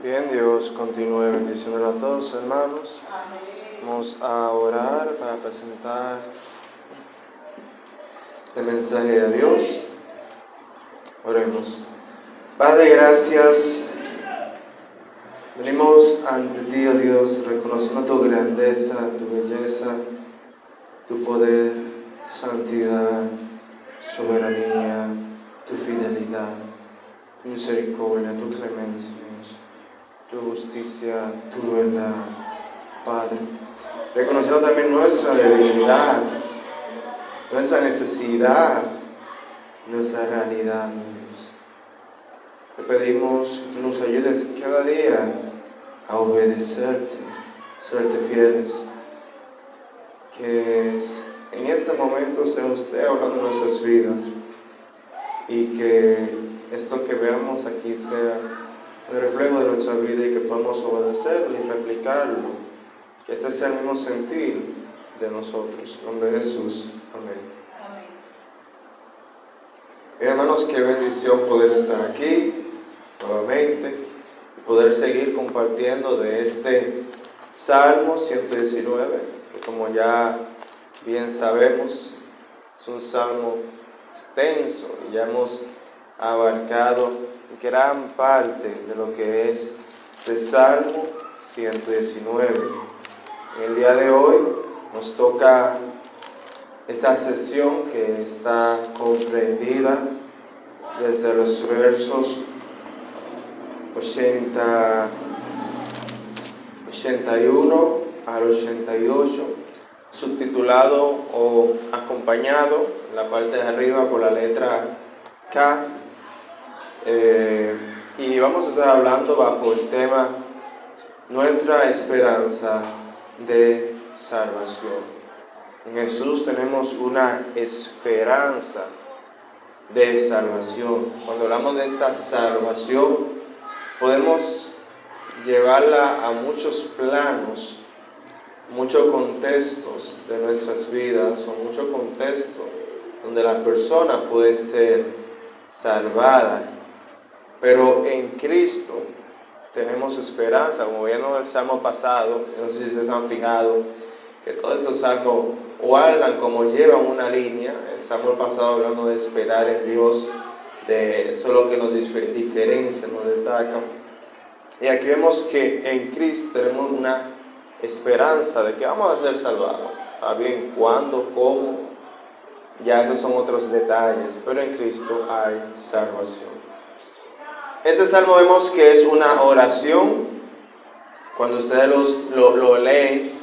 Bien, Dios continúe bendiciéndolo a todos, hermanos. Vamos a orar para presentar este mensaje a Dios. Oremos. Padre, gracias. Venimos ante ti, oh Dios, reconociendo tu grandeza, tu belleza, tu poder, tu santidad, tu soberanía, tu fidelidad, tu misericordia, tu clemencia, tu justicia, tu verdad, Padre. Reconociendo también nuestra debilidad, nuestra necesidad, nuestra realidad, Dios. Te pedimos que tú nos ayudes cada día a obedecerte, serte fieles. Que en este momento sea usted hablando en nuestras vidas y que esto que veamos aquí sea el reflejo de nuestra vida y que podamos obedecerlo y replicarlo. Que este sea el mismo sentir de nosotros. En nombre de Jesús. Amén. Bien, hermanos, qué bendición poder estar aquí nuevamente y poder seguir compartiendo de este Salmo 119, que como ya bien sabemos, es un salmo extenso y ya hemos abarcado gran parte de lo que es este Salmo 119. En el día de hoy nos toca esta sesión que está comprendida desde los versos 81 al 88, subtitulado o acompañado en la parte de arriba por la letra K. Y vamos a estar hablando bajo el tema Nuestra esperanza de salvación. En Jesús tenemos una esperanza de salvación. Cuando hablamos de esta salvación, podemos llevarla a muchos planos, muchos contextos de nuestras vidas, o muchos contextos donde la persona puede ser salvada. Pero en Cristo tenemos esperanza, como vieron el salmo pasado, no sé si ustedes han fijado, que todos estos salmos guardan como llevan una línea. El salmo pasado hablando de esperar en Dios, de eso es lo que nos diferencia, nos destaca. Y aquí vemos que en Cristo tenemos una esperanza de que vamos a ser salvados. ¿Está bien? ¿Cuándo? ¿Cómo? Ya esos son otros detalles, pero en Cristo hay salvación. Este salmo vemos que es una oración. Cuando ustedes lo leen,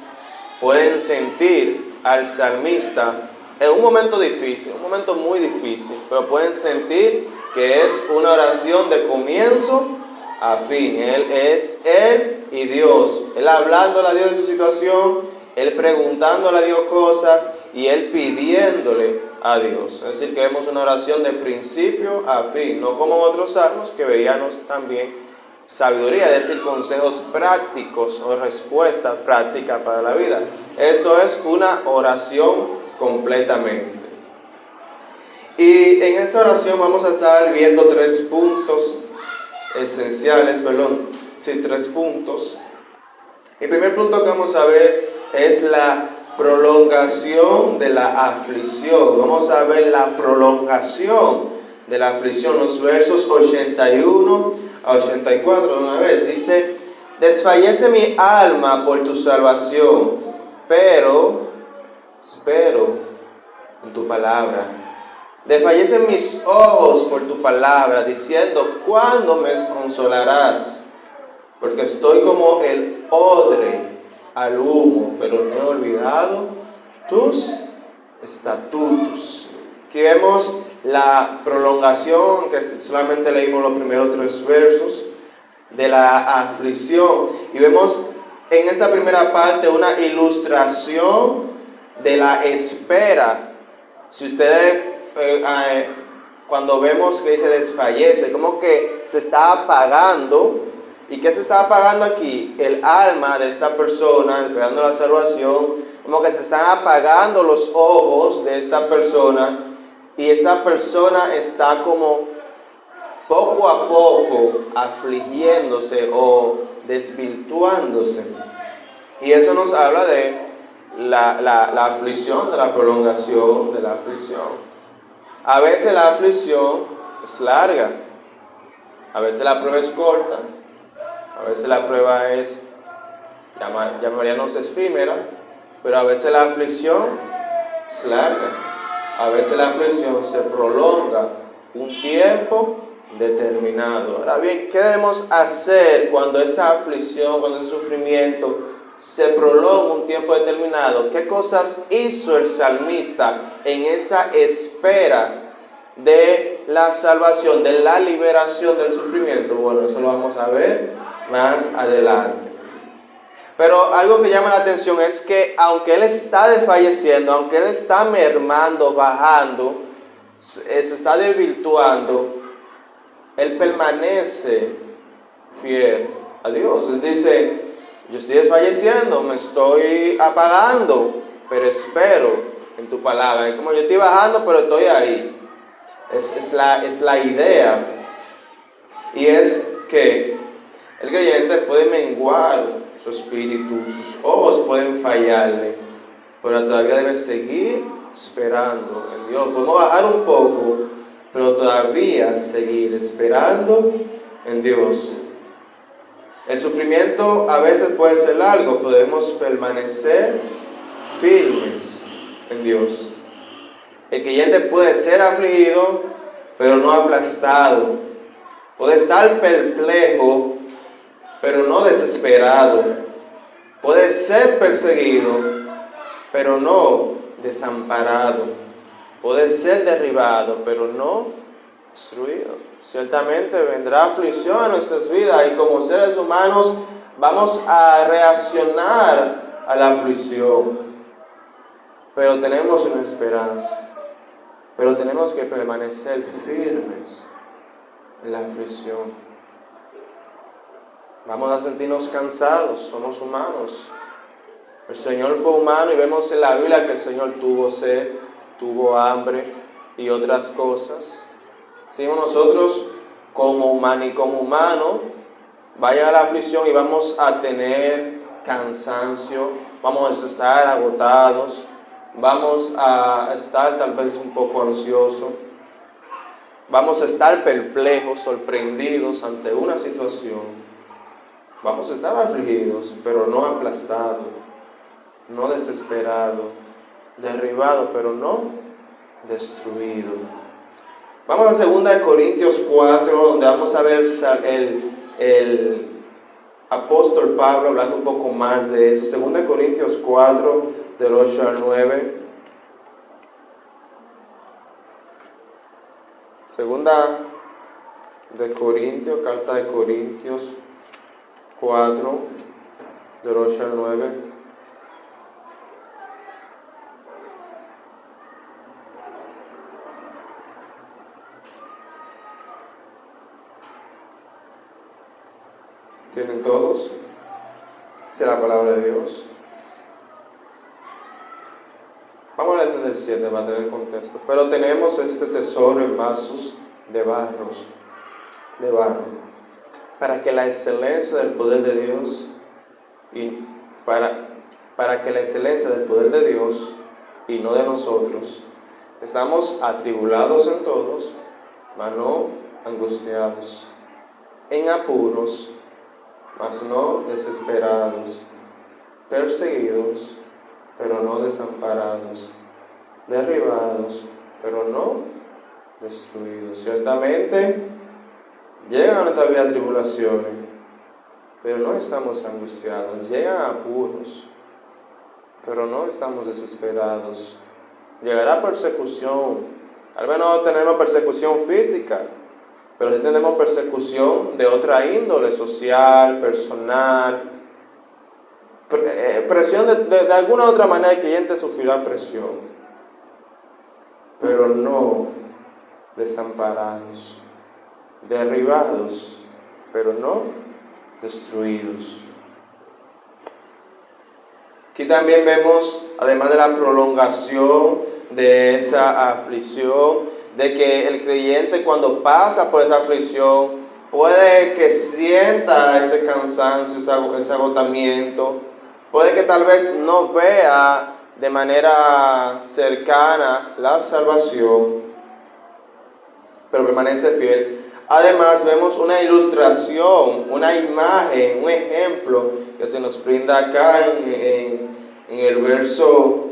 pueden sentir al salmista en un momento difícil, un momento muy difícil, pero pueden sentir que es una oración de comienzo a fin. Él y Dios, él hablándole a Dios de su situación, él preguntándole a Dios cosas y él pidiéndole a Dios. Es decir, que vemos una oración de principio a fin, no como otros salmos que veíamos también sabiduría, es decir, consejos prácticos o respuestas prácticas para la vida. Esto es una oración completamente. Y en esta oración vamos a estar viendo tres puntos. El primer punto que vamos a ver es la prolongación de la aflicción. Vamos a ver la prolongación de la aflicción, los versos 81 a 84. Una vez dice: desfallece mi alma por tu salvación, pero espero en tu palabra. Desfallecen mis ojos por tu palabra, diciendo: ¿cuándo me consolarás? Porque estoy como el odre al humo, pero no he olvidado tus estatutos. Aquí vemos la prolongación, que solamente leímos los primeros 3 versos, de la aflicción. Y vemos en esta primera parte una ilustración de la espera. Si ustedes cuando vemos que dice desfallece, como que se está apagando. ¿Y qué se está apagando aquí? El alma de esta persona, esperando la salvación, como que se están apagando los ojos de esta persona, y esta persona está como poco a poco afligiéndose o desvirtuándose. Y eso nos habla de la aflicción, de la prolongación de la aflicción. A veces la aflicción es larga, a veces la prueba es corta, a veces la prueba es, llamaríamos efímera, pero a veces la aflicción es larga, a veces la aflicción se prolonga un tiempo determinado. Ahora bien, ¿qué debemos hacer cuando esa aflicción, cuando ese sufrimiento se prolonga un tiempo determinado? ¿Qué cosas hizo el salmista en esa espera de la salvación, de la liberación del sufrimiento? Bueno, eso lo vamos a ver más adelante. Pero algo que llama la atención es que aunque él está desfalleciendo, aunque él está mermando, bajando, se está desvirtuando, él permanece fiel a Dios. Él dice, yo estoy desfalleciendo, me estoy apagando, pero espero en tu palabra. Es como yo estoy bajando, pero estoy ahí. Es la idea. Y es que el creyente puede menguar su espíritu, sus ojos pueden fallarle, pero todavía debe seguir esperando en Dios. Podemos bajar un poco, pero todavía seguir esperando en Dios. El sufrimiento a veces puede ser largo, pero debemos permanecer firmes en Dios. El creyente puede ser afligido, pero no aplastado. Puede estar perplejo, pero no desesperado. Puede ser perseguido, pero no desamparado. Puede ser derribado, pero no destruido. Ciertamente vendrá aflicción en nuestras vidas y como seres humanos vamos a reaccionar a la aflicción. Pero tenemos una esperanza. Pero tenemos que permanecer firmes en la aflicción. Vamos a sentirnos cansados, somos humanos. El Señor fue humano y vemos en la Biblia que el Señor tuvo sed, tuvo hambre y otras cosas. Si nosotros como humano vaya a la aflicción y vamos a tener cansancio, vamos a estar agotados, vamos a estar tal vez un poco ansiosos, vamos a estar perplejos, sorprendidos ante una situación. Vamos a estar afligidos, pero no aplastados, no desesperados, derribados, pero no destruidos. Vamos a 2 Corintios 4, donde vamos a ver el apóstol Pablo hablando un poco más de eso. 2 Corintios 4, del 8 al 9. Carta de Corintios 4, del 8 al 9. ¿Tienen todos? Esa es la palabra de Dios. Vamos a leer desde el 7 para tener el contexto. Pero tenemos este tesoro en vasos de barro, para que la excelencia del poder de Dios para que la excelencia del poder de Dios y no de nosotros, estamos atribulados en todos, mas no angustiados, en apuros, mas no desesperados, perseguidos, pero no desamparados, derribados, pero no destruidos. Ciertamente llegan a nuestra vida tribulaciones, pero no estamos angustiados. Llegan apuros, pero no estamos desesperados. Llegará persecución. Tal vez no tenemos persecución física, pero sí tenemos persecución de otra índole, social, personal. Presión de alguna otra manera el cliente sufrirá presión, pero no desamparados, derribados, pero no destruidos. Aquí también vemos, además de la prolongación de esa aflicción, de que el creyente cuando pasa por esa aflicción puede que sienta ese cansancio, ese agotamiento, puede que tal vez no vea de manera cercana la salvación, pero permanece fiel. Además vemos una ilustración, una imagen, un ejemplo que se nos brinda acá en el verso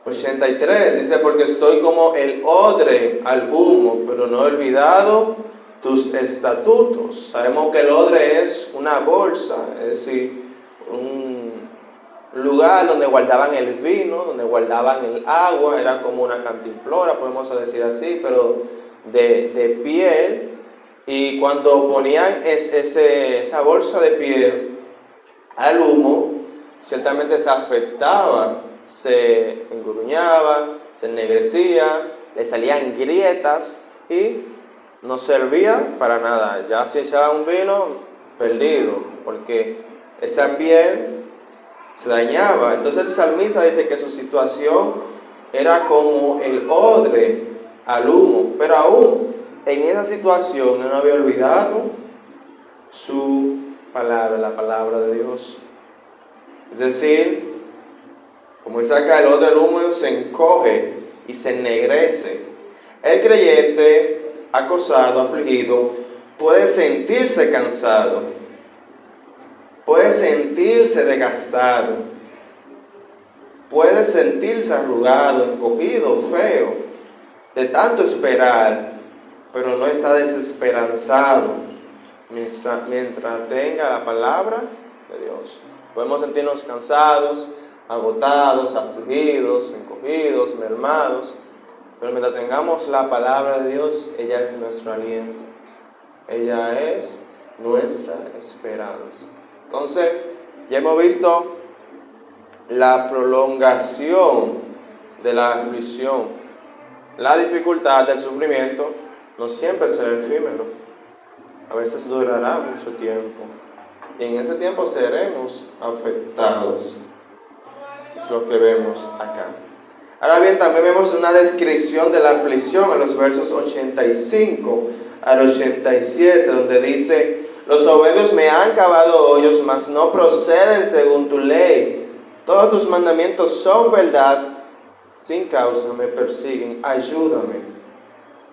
83. Dice, porque estoy como el odre al humo, pero no he olvidado tus estatutos. Sabemos que el odre es una bolsa, es decir, un lugar donde guardaban el vino, donde guardaban el agua, era como una cantimplora, podemos decir así, pero de piel. Y cuando ponían esa bolsa de piel al humo, ciertamente se afectaba, se engruñaba, se ennegrecía, le salían grietas y no servía para nada. Ya si echaba un vino, perdido, porque esa piel se dañaba. Entonces el salmista dice que su situación era como el odre al humo, pero aún en esa situación no había olvidado su palabra, la palabra de Dios. Es decir, como dice acá, el odre del humo se encoge y se ennegrece. El creyente acosado, afligido, puede sentirse cansado, puede sentirse desgastado, puede sentirse arrugado, encogido, feo, de tanto esperar, pero no está desesperanzado mientras tenga la palabra de Dios. Podemos sentirnos cansados, agotados, afligidos, encogidos, mermados, pero mientras tengamos la palabra de Dios, ella es nuestro aliento, ella es nuestra esperanza. Entonces, ya hemos visto la prolongación de la aflicción. La dificultad del sufrimiento no siempre será efímero, a veces durará mucho tiempo, y en ese tiempo seremos afectados. Es lo que vemos acá. Ahora bien, también vemos una descripción de la aflicción en los versos 85 al 87, donde dice: los soberbios me han cavado hoyos, mas no proceden según tu ley. Todos tus mandamientos son verdad, sin causa me persiguen, ayúdame.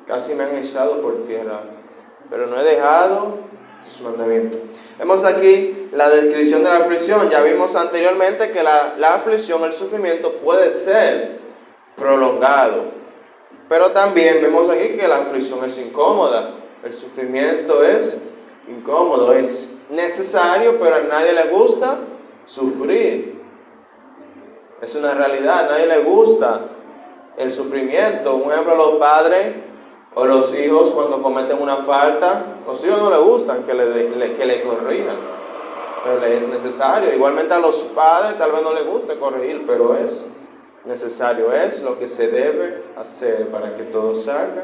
Casi me han echado por tierra, pero no he dejado tus mandamientos. Vemos aquí la descripción de la aflicción. Ya vimos anteriormente que la aflicción, el sufrimiento puede ser prolongado, pero también vemos aquí que la aflicción es incómoda. El sufrimiento es incómodo, es necesario, pero a nadie le gusta sufrir. Es una realidad, a nadie le gusta el sufrimiento. Un ejemplo, los padres o los hijos cuando cometen una falta, los hijos no les gustan que le corrijan, pero les es necesario. Igualmente a los padres tal vez no les guste corregir, pero es necesario, es lo que se debe hacer para que todo salga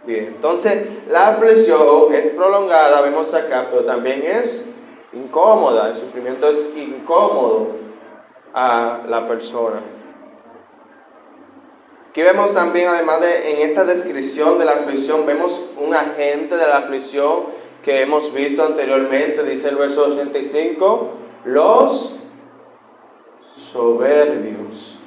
bien. Entonces, la aflicción es prolongada, vemos acá, pero también es incómoda. El sufrimiento es incómodo a la persona. Aquí vemos también, además en esta descripción de la aflicción, vemos un agente de la aflicción que hemos visto anteriormente. Dice el verso 85, los soberbios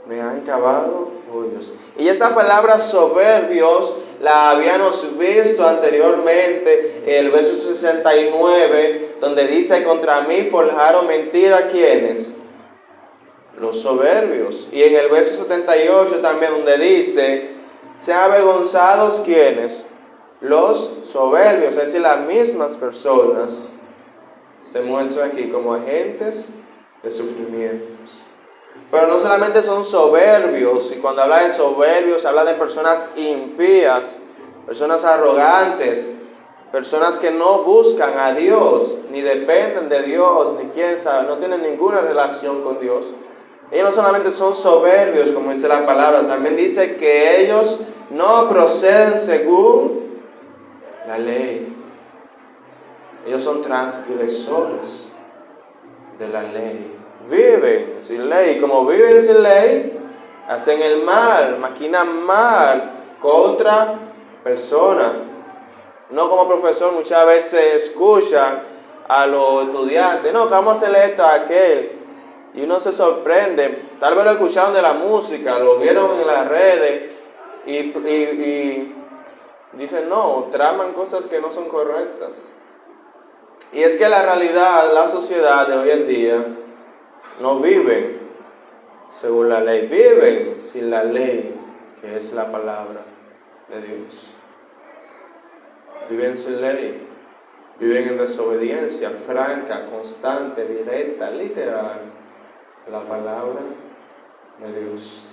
me han cavado hoyos. Y esta palabra soberbios la habíamos visto anteriormente en el verso 69, donde dice: contra mí forjaron mentira, ¿quiénes? Los soberbios. Y en el verso 78 también, donde dice: sean avergonzados, ¿quiénes? Los soberbios. Es decir, las mismas personas se muestran aquí como agentes de sufrimientos. Pero no solamente son soberbios, y cuando habla de soberbios, habla de personas impías, personas arrogantes, personas que no buscan a Dios, ni dependen de Dios, ni quién sabe, no tienen ninguna relación con Dios. Ellos no solamente son soberbios, como dice la palabra, también dice que ellos no proceden según la ley. Ellos son transgresores de la ley. Viven sin ley. Como viven sin ley, hacen el mal, maquinan mal contra personas. Uno como profesor muchas veces escucha a los estudiantes, no, que vamos a hacerle esto a aquel. Y uno se sorprende, tal vez lo escucharon de la música, lo vieron en las redes y dicen, no, traman cosas que no son correctas. Y es que la realidad, la sociedad de hoy en día, no viven según la ley, viven sin la ley, que es la palabra de Dios. Viven sin ley, viven en desobediencia franca, constante, directa, literal, a la palabra de Dios,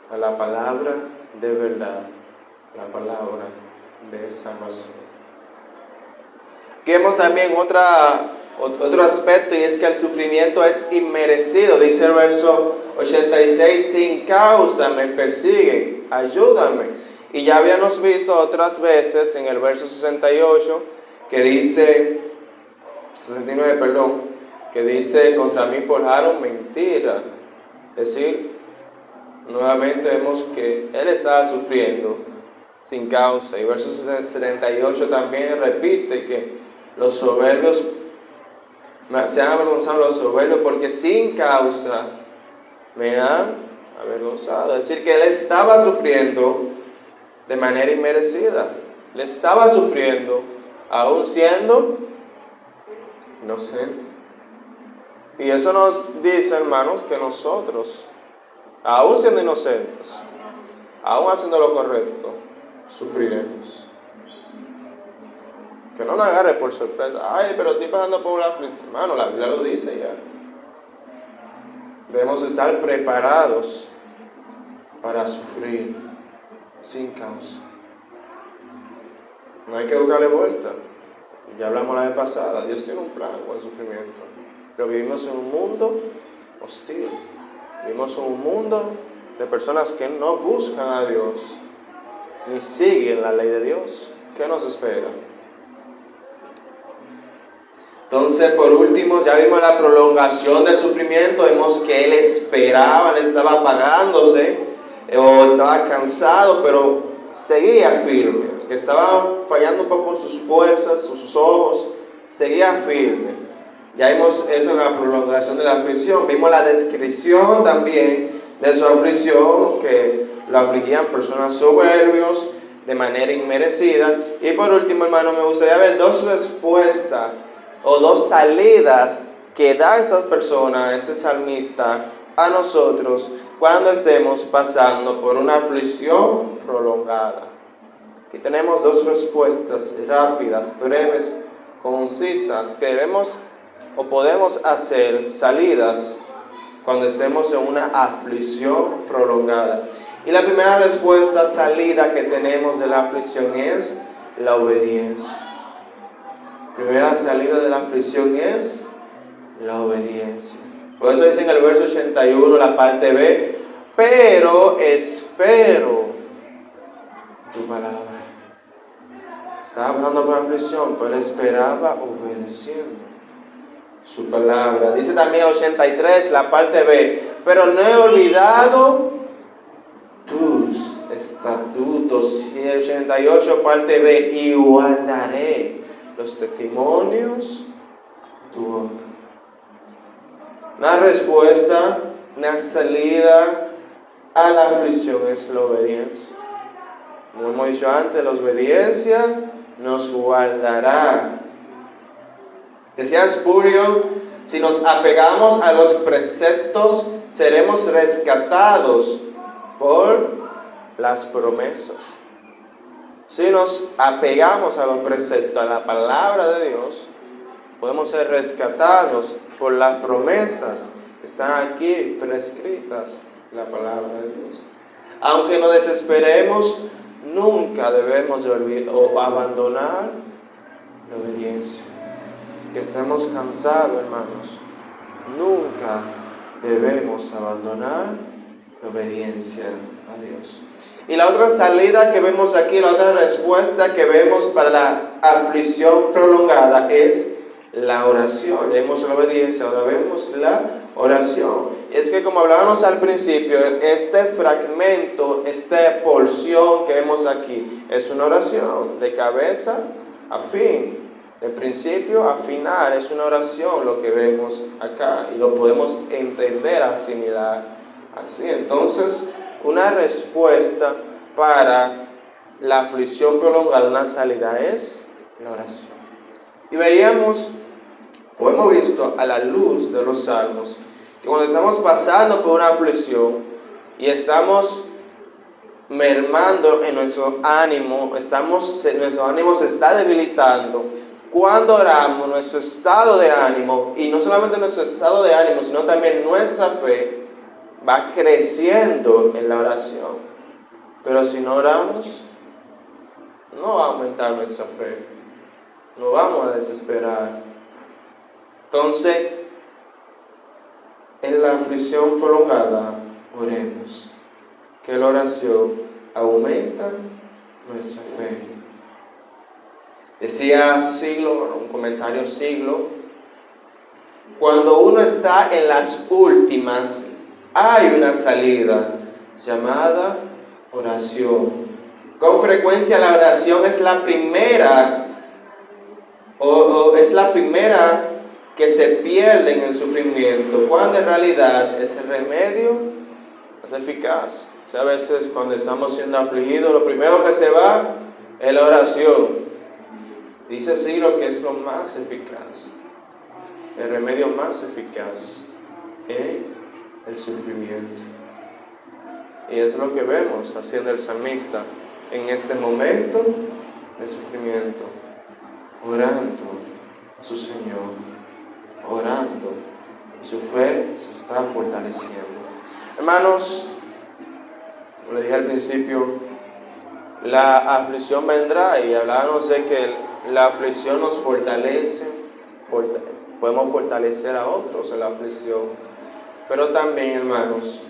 a la palabra de verdad, la palabra de salvación. Aquí vemos también otro aspecto, y es que el sufrimiento es inmerecido. Dice el verso 86, sin causa me persiguen, ayúdame. Y ya habíamos visto otras veces en el verso 68, que dice, 69, perdón, que dice, contra mí forjaron mentira. Es decir, nuevamente vemos que él estaba sufriendo sin causa. Y verso 78 también repite que los soberbios se han avergonzado, los soberbios, porque sin causa me han avergonzado. Es decir, que él estaba sufriendo de manera inmerecida. Él estaba sufriendo aún siendo inocente. Y eso nos dice, hermanos, que nosotros, aún siendo inocentes, aún haciendo lo correcto, sufriremos. Que no nos agarre por sorpresa. Ay, pero estoy pasando por una aflicción. Hermano, la Biblia lo dice ya. Debemos estar preparados para sufrir sin causa. No hay que buscarle vuelta. Ya hablamos la vez pasada. Dios tiene un plan con el sufrimiento. Pero vivimos en un mundo hostil. Vivimos en un mundo de personas que no buscan a Dios, ni siguen la ley de Dios. ¿Qué nos espera? Entonces, por último, ya vimos la prolongación del sufrimiento. Vemos que él esperaba, él estaba apagándose o estaba cansado, pero seguía firme. Que estaba fallando un poco sus fuerzas, sus ojos, seguía firme. Ya vimos eso en la prolongación de la aflicción. Vimos la descripción también de su aflicción, que lo afligían personas soberbios de manera inmerecida. Y por último, hermano, me gustaría ver dos respuestas o dos salidas que da esta persona, este salmista, a nosotros cuando estemos pasando por una aflicción prolongada. Aquí tenemos dos respuestas rápidas, breves, concisas, que debemos o podemos hacer, salidas cuando estemos en una aflicción prolongada. Y la primera respuesta, salida que tenemos de la aflicción es la obediencia. Primera salida de la aflicción es la obediencia. Por eso dice en el verso 81, la parte B, pero espero tu palabra. Estaba pasando por aflicción, pero esperaba obedeciendo su palabra. Dice también el 83, la parte B, pero no he olvidado tus estatutos. Y el 88, parte B, y guardaré los testimonios de tu boca. Una respuesta, una salida a la aflicción es la obediencia. Como hemos dicho antes, la obediencia nos guardará. Decía Spurgeon, si nos apegamos a los preceptos, seremos rescatados por las promesas. Si nos apegamos a los preceptos, a la palabra de Dios, podemos ser rescatados por las promesas que están aquí prescritas en la palabra de Dios. Aunque nos desesperemos, nunca debemos abandonar la obediencia. Que estemos cansados, hermanos, nunca debemos abandonar la obediencia a Dios. Y la otra salida que vemos aquí, la otra respuesta que vemos para la aflicción prolongada es la oración. Vemos la obediencia, ahora vemos la oración. Y es que como hablábamos al principio, este fragmento, esta porción que vemos aquí, es una oración de cabeza a fin, de principio a final. Es una oración lo que vemos acá y lo podemos entender, asimilar así. Entonces, una respuesta para la aflicción prolongada, una salida es la oración. Y veíamos, o hemos visto a la luz de los salmos, que cuando estamos pasando por una aflicción y estamos mermando en nuestro ánimo, nuestro ánimo se está debilitando, cuando oramos, nuestro estado de ánimo, y no solamente nuestro estado de ánimo, sino también nuestra fe, va creciendo en la oración. Pero si no oramos, no va a aumentar nuestra fe, no vamos a desesperar. Entonces, en la aflicción prolongada, oremos, que la oración aumenta nuestra fe. Decía Siglo, un comentario Siglo, cuando uno está en las últimas, hay una salida llamada oración. Con frecuencia la oración es la primera, es la primera que se pierde en el sufrimiento, cuando en realidad es el remedio más eficaz. O sea, a veces cuando estamos siendo afligidos, lo primero que se va es la oración. Dice Siglo que es lo más eficaz, el remedio más eficaz en el sufrimiento. Y es lo que vemos haciendo el salmista en este momento de sufrimiento, orando a su Señor, orando, y su fe se está fortaleciendo. Hermanos, como les dije al principio, la aflicción vendrá, y hablábamos de que la aflicción nos fortalece, podemos fortalecer a otros en la aflicción, pero también, hermanos,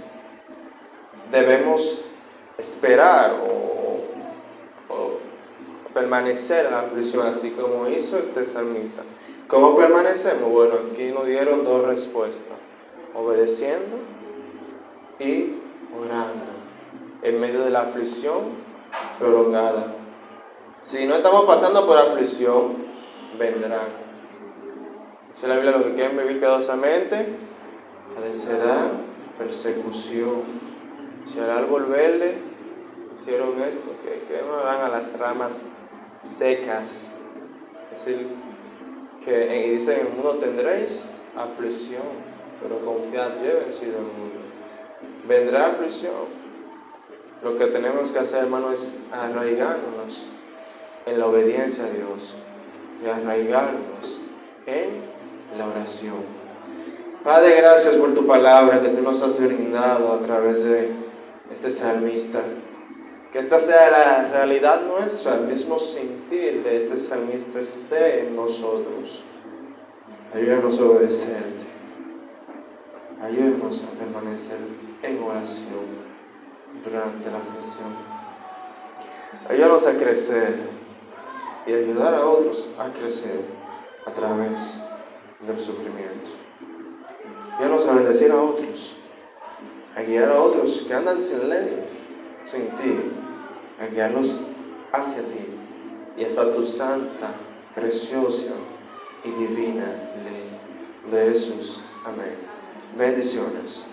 debemos esperar o permanecer en la aflicción, así como hizo este salmista. ¿Cómo permanecemos? Bueno, aquí nos dieron dos respuestas: obedeciendo y orando en medio de la aflicción prolongada. Si no estamos pasando por aflicción, vendrán. Dice la Biblia: los que quieren vivir piadosamente padecerán persecución. Si al árbol verde hicieron esto, que no harán a las ramas secas. Es decir, que dice: en el mundo tendréis aflicción, pero confiad, yo he vencido el mundo. Vendrá aflicción. Lo que tenemos que hacer, hermano, es arraigarnos en la obediencia a Dios y arraigarnos en la oración. Padre, gracias por tu palabra que tú nos has brindado a través de este salmista. Que esta sea la realidad nuestra, el mismo sentir de este salmista esté en nosotros. Ayúdanos a obedecerte. Ayúdanos a permanecer en oración durante la aflicción. Ayúdanos a crecer y ayudar a otros a crecer a través del sufrimiento. Ayúdanos a bendecir a otros, a guiar a otros que andan sin ley, sin ti, a guiarlos hacia ti y hacia tu santa, preciosa y divina ley de Jesús. Amén. Bendiciones.